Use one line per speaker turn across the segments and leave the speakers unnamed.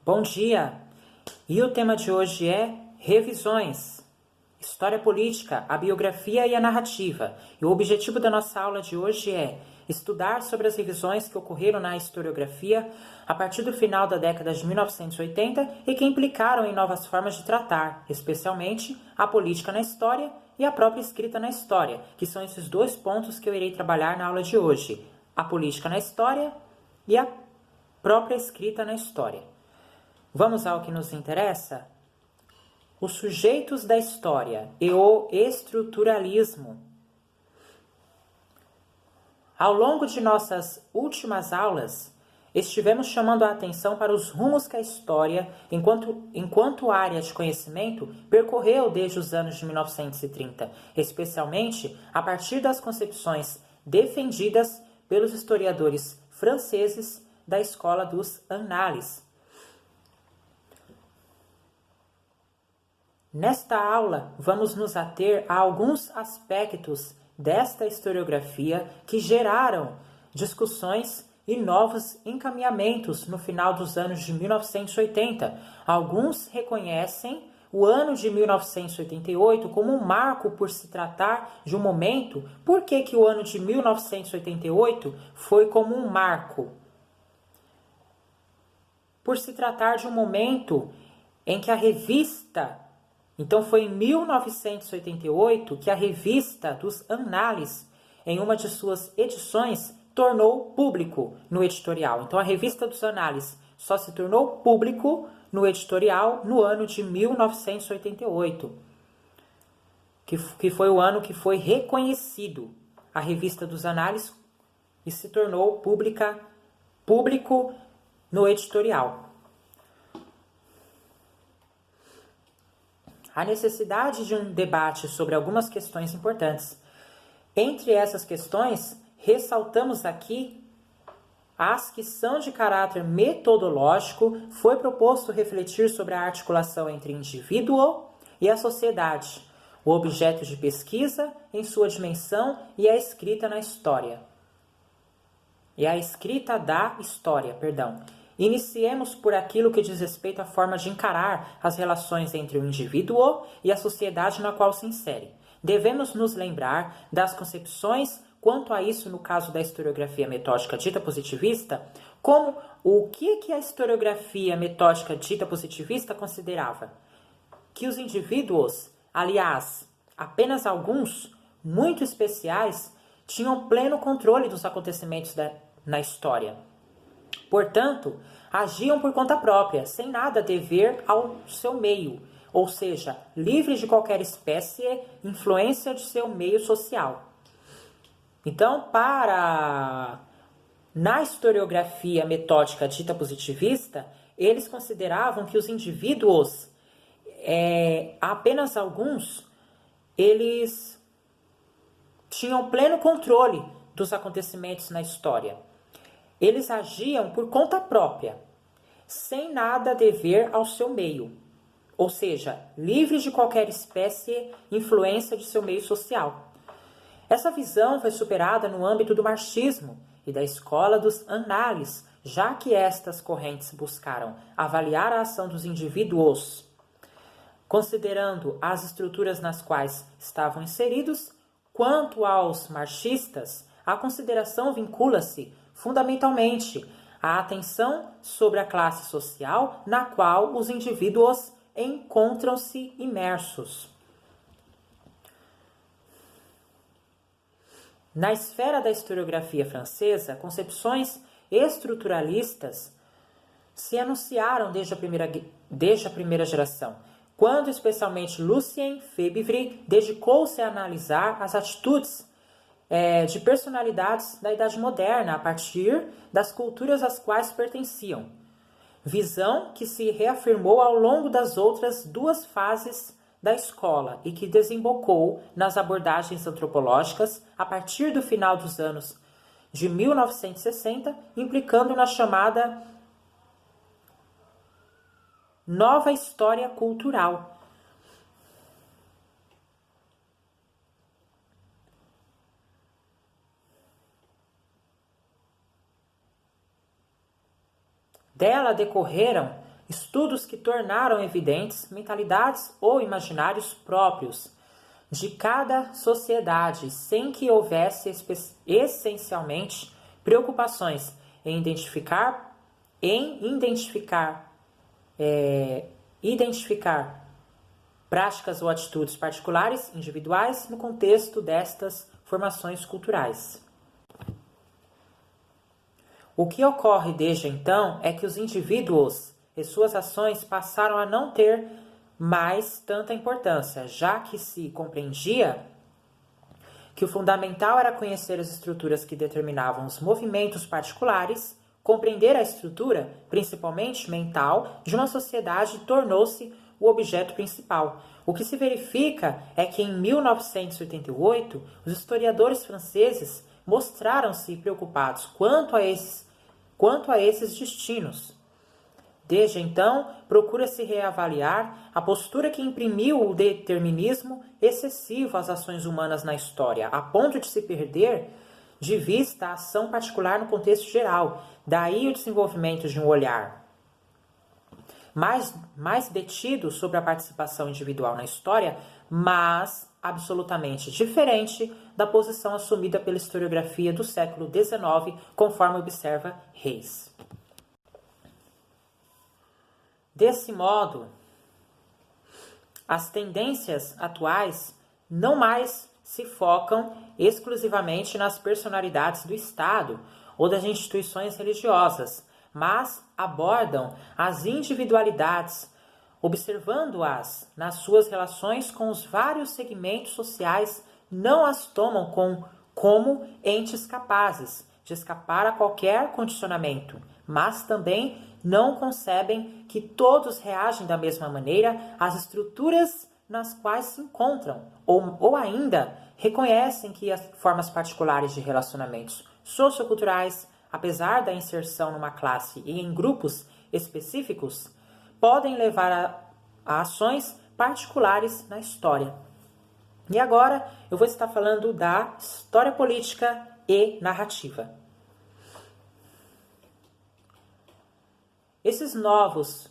Bom dia! E o tema de hoje é revisões. História política, a biografia e a narrativa. E o objetivo da nossa aula de hoje é estudar sobre as revisões que ocorreram na historiografia a partir do final da década de 1980 e que implicaram em novas formas de tratar, especialmente a política na história e a própria escrita na história, que são esses dois pontos que eu irei trabalhar na aula de hoje: a política na história e a própria escrita na história. Vamos ao que nos interessa? Os sujeitos da história e o estruturalismo. Ao longo de nossas últimas aulas, estivemos chamando a atenção para os rumos que a história, enquanto área de conhecimento, percorreu desde os anos de 1930, especialmente a partir das concepções defendidas pelos historiadores franceses da escola dos Annales. Nesta aula, vamos nos ater a alguns aspectos desta historiografia que geraram discussões e novos encaminhamentos no final dos anos de 1980. Alguns reconhecem o ano de 1988 como um marco por se tratar de um momento. Por que o ano de 1988 foi como um marco? Por se tratar de um momento em que a revista... Então foi em 1988 que a revista dos Annales, em uma de suas edições, tornou público no editorial. Então a revista dos Annales só se tornou público no editorial no ano de 1988, que foi o ano que foi reconhecido a revista dos Annales e se tornou público no editorial. A necessidade de um debate sobre algumas questões importantes. Entre essas questões, ressaltamos aqui as que são de caráter metodológico. Foi proposto refletir sobre a articulação entre indivíduo e a sociedade, o objeto de pesquisa em sua dimensão e a escrita na história. E a escrita da história, perdão. Iniciemos por aquilo que diz respeito à forma de encarar as relações entre o indivíduo e a sociedade na qual se insere. Devemos nos lembrar das concepções quanto a isso no caso da historiografia metódica dita positivista, como o que a historiografia metódica dita positivista considerava? Que os indivíduos, aliás, apenas alguns, muito especiais, tinham pleno controle dos acontecimentos na história. Portanto, agiam por conta própria, sem nada dever ao seu meio, ou seja, livres de qualquer espécie de influência de seu meio social. Então, na historiografia metódica dita positivista, eles consideravam que os indivíduos, apenas alguns, eles tinham pleno controle dos acontecimentos na história. Eles agiam por conta própria, sem nada dever ao seu meio, ou seja, livres de qualquer espécie de influência de seu meio social. Essa visão foi superada no âmbito do marxismo e da escola dos Annales, já que estas correntes buscaram avaliar a ação dos indivíduos, considerando as estruturas nas quais estavam inseridos. Quanto aos marxistas, a consideração vincula-se fundamentalmente à atenção sobre a classe social na qual os indivíduos encontram-se imersos. Na esfera da historiografia francesa, concepções estruturalistas se anunciaram desde a primeira geração, quando especialmente Lucien Febvre dedicou-se a analisar as atitudes de personalidades da Idade Moderna a partir das culturas às quais pertenciam. Visão que se reafirmou ao longo das outras duas fases da escola e que desembocou nas abordagens antropológicas a partir do final dos anos de 1960, implicando na chamada nova história cultural. Dela decorreram estudos que tornaram evidentes mentalidades ou imaginários próprios de cada sociedade, sem que houvesse essencialmente preocupações em identificar práticas ou atitudes particulares, individuais, no contexto destas formações culturais. O que ocorre desde então é que os indivíduos e suas ações passaram a não ter mais tanta importância, já que se compreendia que o fundamental era conhecer as estruturas que determinavam os movimentos particulares. Compreender a estrutura, principalmente mental, de uma sociedade tornou-se o objeto principal. O que se verifica é que em 1988, os historiadores franceses mostraram-se preocupados quanto a esses destinos. Desde então, procura-se reavaliar a postura que imprimiu o determinismo excessivo às ações humanas na história, a ponto de se perder de vista a ação particular no contexto geral. Daí o desenvolvimento de um olhar mais detido sobre a participação individual na história, mas absolutamente diferente da posição assumida pela historiografia do século XIX, conforme observa Reis. Desse modo, as tendências atuais não mais se focam exclusivamente nas personalidades do Estado ou das instituições religiosas, mas abordam as individualidades, observando-as nas suas relações com os vários segmentos sociais, não as tomam como entes capazes de escapar a qualquer condicionamento, mas também não concebem que todos reagem da mesma maneira às estruturas nas quais se encontram, ou ainda reconhecem que as formas particulares de relacionamentos socioculturais, apesar da inserção numa classe e em grupos específicos, podem levar a ações particulares na história. E agora eu vou estar falando da história política e narrativa. Esses novos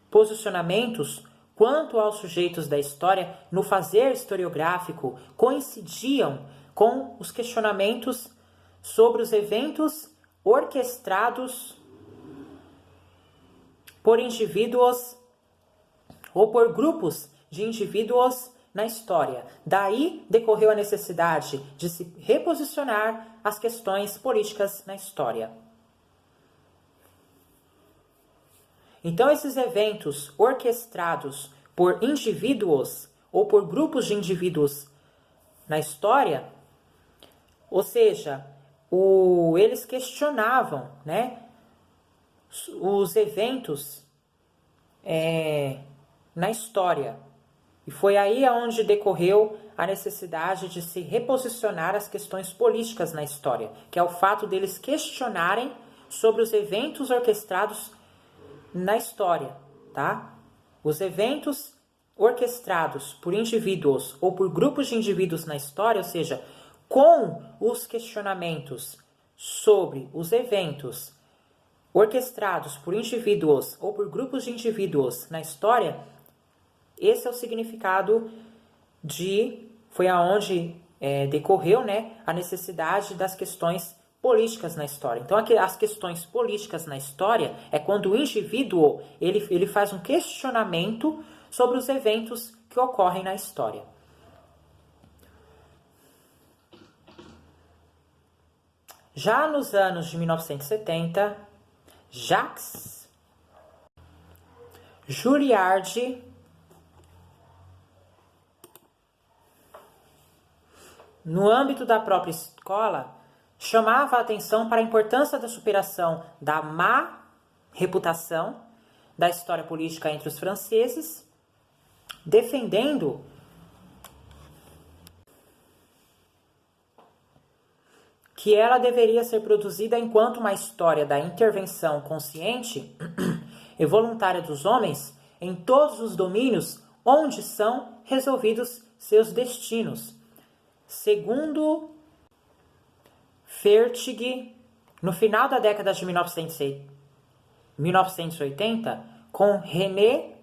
posicionamentos quanto aos sujeitos da história no fazer historiográfico coincidiam com os questionamentos sobre os eventos orquestrados por indivíduos ou por grupos de indivíduos na história. Daí decorreu a necessidade de se reposicionar as questões políticas na história. Então, esses eventos orquestrados por indivíduos ou por grupos de indivíduos na história, ou seja, eles questionavam, né, os eventos na história. E foi aí onde decorreu a necessidade de se reposicionar as questões políticas na história, que é o fato deles questionarem sobre os eventos orquestrados na história, tá? Os eventos orquestrados por indivíduos ou por grupos de indivíduos na história, ou seja, com os questionamentos sobre os eventos orquestrados por indivíduos ou por grupos de indivíduos na história, esse é o significado foi aonde decorreu, né, a necessidade das questões políticas na história. Então, as questões políticas na história é quando o indivíduo ele faz um questionamento sobre os eventos que ocorrem na história. Já nos anos de 1970, Jacques Julliard, no âmbito da própria escola, chamava a atenção para a importância da superação da má reputação da história política entre os franceses, defendendo que ela deveria ser produzida enquanto uma história da intervenção consciente e voluntária dos homens em todos os domínios onde são resolvidos seus destinos. Segundo Fertig, no final da década de 1980, com René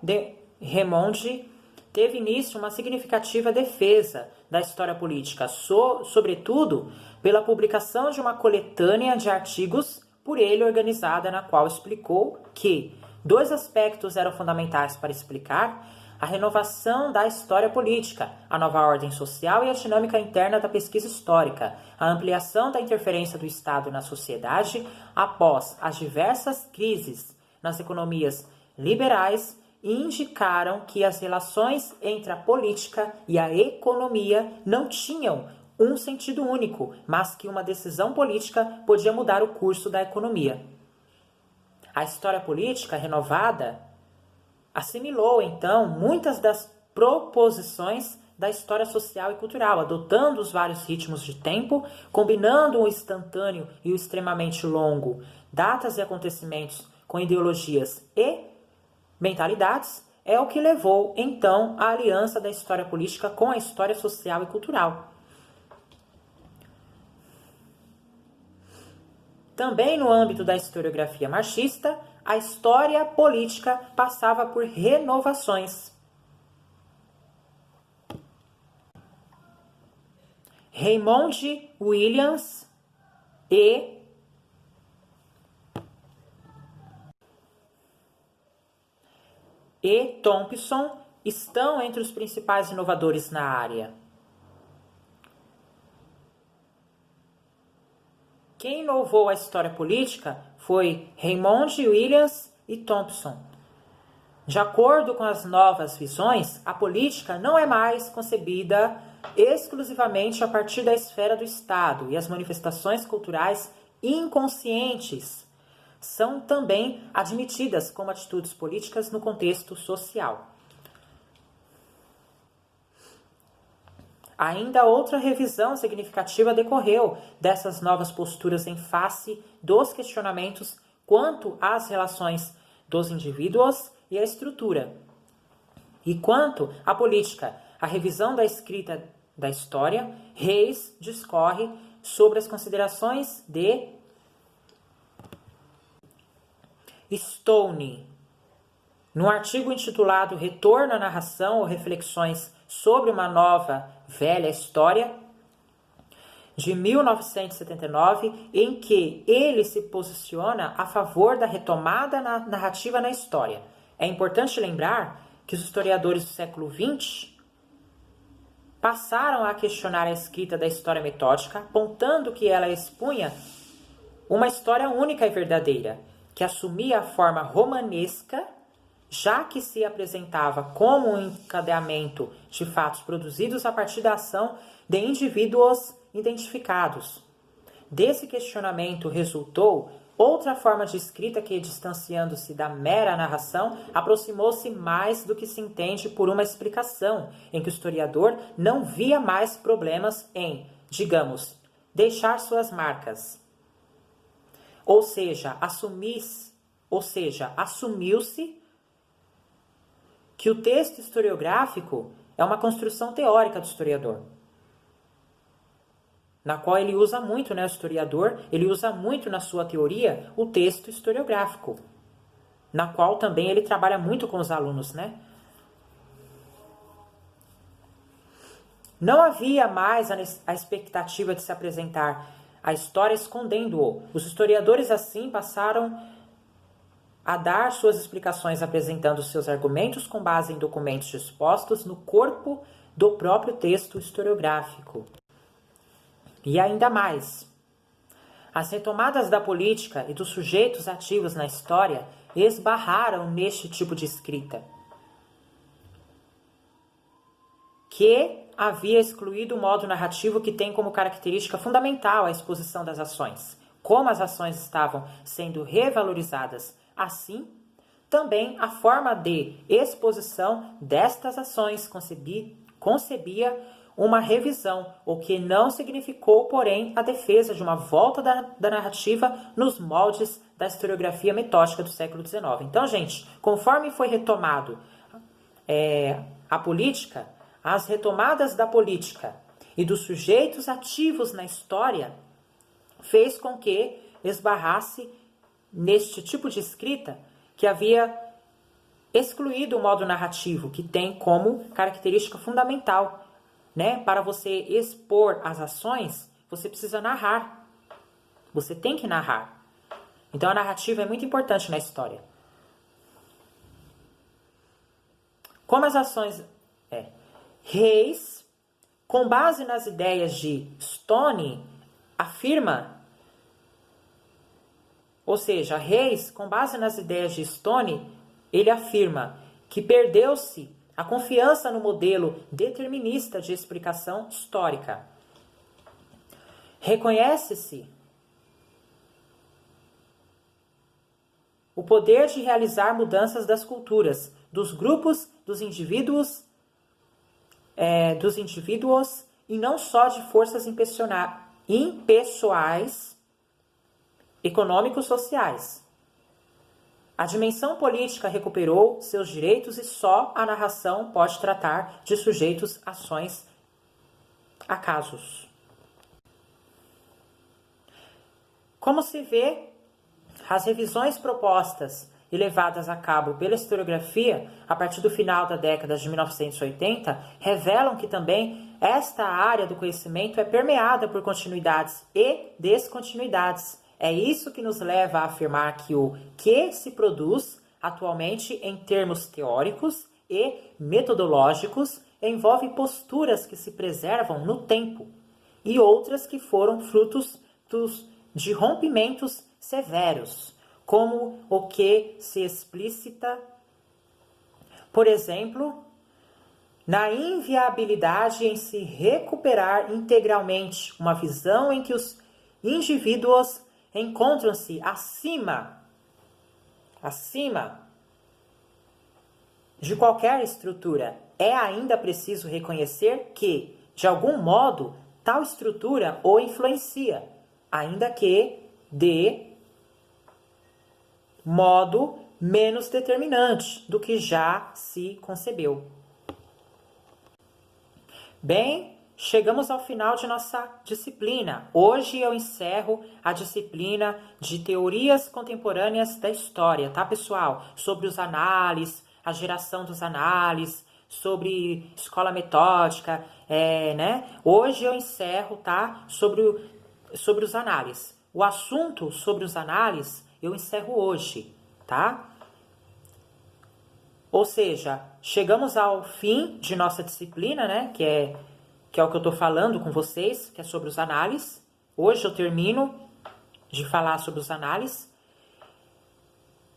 de Rémonde, teve início uma significativa defesa da história política, sobretudo pela publicação de uma coletânea de artigos por ele organizada, na qual explicou que dois aspectos eram fundamentais para explicar a renovação da história política, a nova ordem social e a dinâmica interna da pesquisa histórica, a ampliação da interferência do Estado na sociedade após as diversas crises nas economias liberais, e indicaram que as relações entre a política e a economia não tinham um sentido único, mas que uma decisão política podia mudar o curso da economia. A história política renovada assimilou, então, muitas das proposições da história social e cultural, adotando os vários ritmos de tempo, combinando o instantâneo e o extremamente longo, datas e acontecimentos com ideologias e mentalidades, é o que levou, então, à aliança da história política com a história social e cultural. Também no âmbito da historiografia marxista, a história política passava por renovações. Raymond Williams e Thompson estão entre os principais inovadores na área. Quem inovou a história política foi Raymond Williams e Thompson. De acordo com as novas visões, a política não é mais concebida exclusivamente a partir da esfera do Estado, e as manifestações culturais inconscientes são também admitidas como atitudes políticas no contexto social. Ainda outra revisão significativa decorreu dessas novas posturas em face dos questionamentos quanto às relações dos indivíduos e à estrutura. E quanto à política, a revisão da escrita da história, Reis discorre sobre as considerações de Stone, no artigo intitulado Retorno à Narração ou Reflexões sobre uma Nova Velha História, de 1979, em que ele se posiciona a favor da retomada narrativa na história. É importante lembrar que os historiadores do século XX passaram a questionar a escrita da história metódica, apontando que ela expunha uma história única e verdadeira, que assumia a forma romanesca, já que se apresentava como um encadeamento de fatos produzidos a partir da ação de indivíduos identificados. Desse questionamento resultou outra forma de escrita que, distanciando-se da mera narração, aproximou-se mais do que se entende por uma explicação, em que o historiador não via mais problemas em, digamos, deixar suas marcas. Ou seja, assumiu-se que o texto historiográfico é uma construção teórica do historiador, na qual ele usa muito, o historiador, ele usa muito na sua teoria o texto historiográfico, na qual também ele trabalha muito com os alunos, Não havia mais a expectativa de se apresentar a história escondendo-o. Os historiadores, assim, passaram a dar suas explicações apresentando seus argumentos com base em documentos dispostos no corpo do próprio texto historiográfico. E ainda mais, as retomadas da política e dos sujeitos ativos na história esbarraram neste tipo de escrita, que havia excluído o modo narrativo que tem como característica fundamental a exposição das ações. Como as ações estavam sendo revalorizadas, assim, também a forma de exposição destas ações concebia uma revisão, o que não significou, porém, a defesa de uma volta da narrativa nos moldes da historiografia metódica do século XIX. Então, gente, conforme foi retomado a política, as retomadas da política e dos sujeitos ativos na história fez com que esbarrasse neste tipo de escrita que havia excluído o modo narrativo, que tem como característica fundamental, né? Para você expor as ações, você precisa narrar. Você tem que narrar. Então a narrativa é muito importante na história. Como as ações... Reis, com base nas ideias de Stone, afirma... Ou seja, Reis, com base nas ideias de Stone, ele afirma que perdeu-se a confiança no modelo determinista de explicação histórica. Reconhece-se o poder de realizar mudanças das culturas, dos grupos, dos indivíduos e não só de forças impessoais, econômicos-sociais. A dimensão política recuperou seus direitos e só a narração pode tratar de sujeitos, ações, acasos. Como se vê, as revisões propostas e levadas a cabo pela historiografia a partir do final da década de 1980 revelam que também esta área do conhecimento é permeada por continuidades e descontinuidades. É isso que nos leva a afirmar que o que se produz atualmente em termos teóricos e metodológicos envolve posturas que se preservam no tempo e outras que foram frutos de rompimentos severos, como o que se explicita, por exemplo, na inviabilidade em se recuperar integralmente uma visão em que os indivíduos encontram-se acima de qualquer estrutura. É ainda preciso reconhecer que, de algum modo, tal estrutura o influencia, ainda que de modo menos determinante do que já se concebeu. Bem, chegamos ao final de nossa disciplina. Hoje eu encerro a disciplina de teorias contemporâneas da história, tá, pessoal? Sobre os análises, a geração dos análises, sobre escola metódica, né? Hoje eu encerro, tá? Sobre os análises. O assunto sobre os análises eu encerro hoje, tá? Ou seja, chegamos ao fim de nossa disciplina, né? Que é o que eu estou falando com vocês, que é sobre os análises. Hoje eu termino de falar sobre os análises.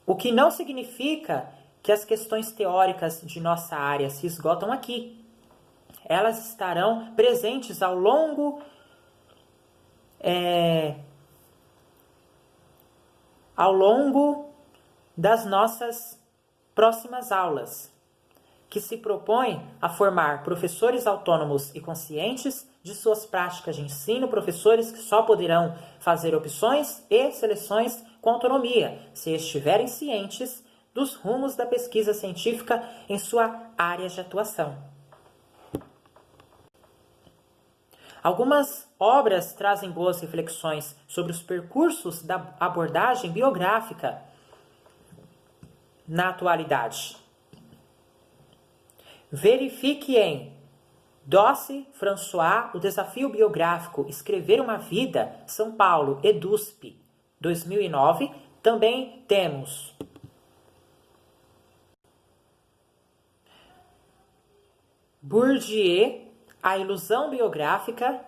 O que não significa que as questões teóricas de nossa área se esgotam aqui. Elas estarão presentes ao longo das nossas próximas aulas, que se propõe a formar professores autônomos e conscientes de suas práticas de ensino, professores que só poderão fazer opções e seleções com autonomia, se estiverem cientes dos rumos da pesquisa científica em sua área de atuação. Algumas obras trazem boas reflexões sobre os percursos da abordagem biográfica na atualidade. Verifique em Doce François, O Desafio Biográfico, Escrever uma Vida, São Paulo, EDUSP, 2009. Também temos Bourdieu, A Ilusão Biográfica,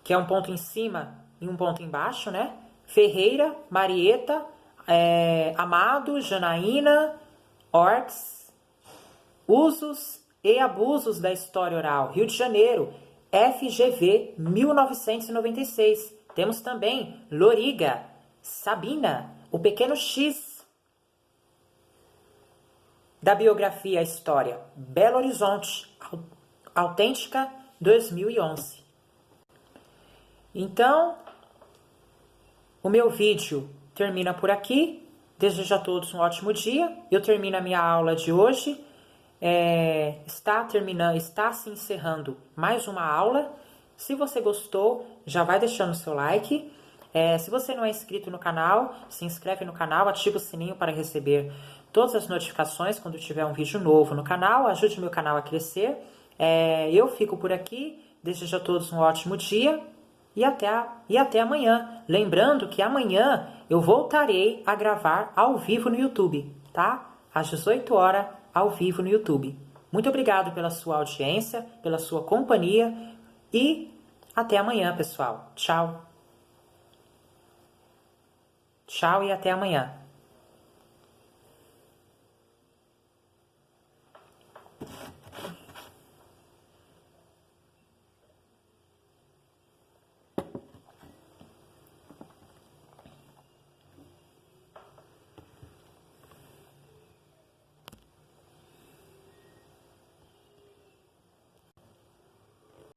que é um ponto em cima e um ponto embaixo, né? Ferreira, Marieta, Amado, Janaína, Orks, Usos e Abusos da História Oral, Rio de Janeiro, FGV, 1996. Temos também Loriga, Sabina, O Pequeno X, da biografia História, Belo Horizonte, Autêntica, 2011. Então, o meu vídeo termina por aqui. Desejo a todos um ótimo dia. Eu termino a minha aula de hoje está se encerrando mais uma aula. Se você gostou, já vai deixando o seu like. Se você não é inscrito no canal, se inscreve no canal, ativa o sininho para receber todas as notificações quando tiver um vídeo novo no canal. Ajude meu canal a crescer. Eu fico por aqui. Desejo a todos um ótimo dia e até amanhã. Lembrando que amanhã eu voltarei a gravar ao vivo no YouTube, tá? Às 18 horas, ao vivo no YouTube. Muito obrigado pela sua audiência, pela sua companhia e até amanhã, pessoal. Tchau. Tchau e até amanhã.